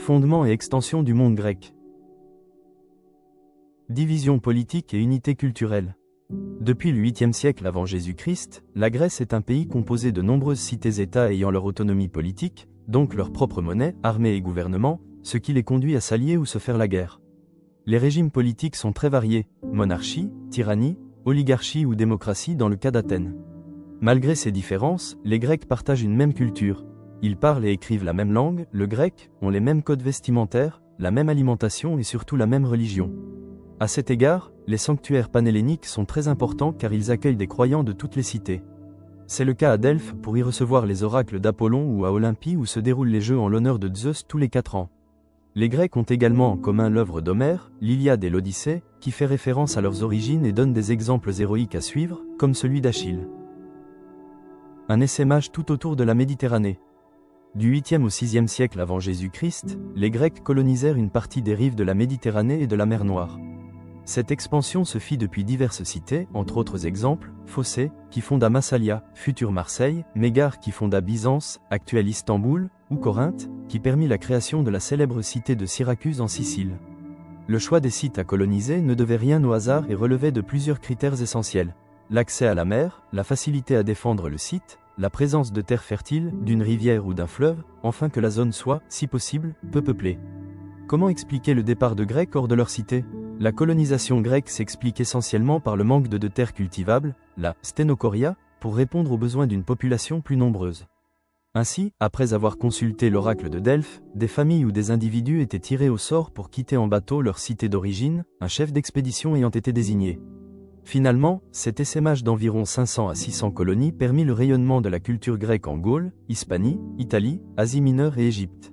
Fondement et extension du monde grec. Division politique et unité culturelle. Depuis le 8e siècle avant Jésus-Christ, la Grèce est un pays composé de nombreuses cités-États ayant leur autonomie politique, donc leur propre monnaie, armée et gouvernement, ce qui les conduit à s'allier ou se faire la guerre. Les régimes politiques sont très variés, monarchie, tyrannie, oligarchie ou démocratie dans le cas d'Athènes. Malgré ces différences, les Grecs partagent une même culture. Ils parlent et écrivent la même langue, le grec, ont les mêmes codes vestimentaires, la même alimentation et surtout la même religion. À cet égard, les sanctuaires panhelléniques sont très importants car ils accueillent des croyants de toutes les cités. C'est le cas à Delphes pour y recevoir les oracles d'Apollon ou à Olympie où se déroulent les jeux en l'honneur de Zeus tous les 4 ans. Les Grecs ont également en commun l'œuvre d'Homère, l'Iliade et l'Odyssée, qui fait référence à leurs origines et donne des exemples héroïques à suivre, comme celui d'Achille. Un essaimage tout autour de la Méditerranée. Du 8e au 6e siècle avant Jésus-Christ, les Grecs colonisèrent une partie des rives de la Méditerranée et de la mer Noire. Cette expansion se fit depuis diverses cités, entre autres exemples, Phocée, qui fonda Massalia, future Marseille, Mégare qui fonda Byzance, actuelle Istanbul, ou Corinthe, qui permit la création de la célèbre cité de Syracuse en Sicile. Le choix des sites à coloniser ne devait rien au hasard et relevait de plusieurs critères essentiels. L'accès à la mer, la facilité à défendre le site, la présence de terres fertiles, d'une rivière ou d'un fleuve, enfin que la zone soit, si possible, peu peuplée. Comment expliquer le départ de Grecs hors de leur cité ? La colonisation grecque s'explique essentiellement par le manque de terres cultivables, la sténochoria, pour répondre aux besoins d'une population plus nombreuse. Ainsi, après avoir consulté l'oracle de Delphes, des familles ou des individus étaient tirés au sort pour quitter en bateau leur cité d'origine, un chef d'expédition ayant été désigné. Finalement, cet essaimage d'environ 500 à 600 colonies permit le rayonnement de la culture grecque en Gaule, Hispanie, Italie, Asie mineure et Égypte.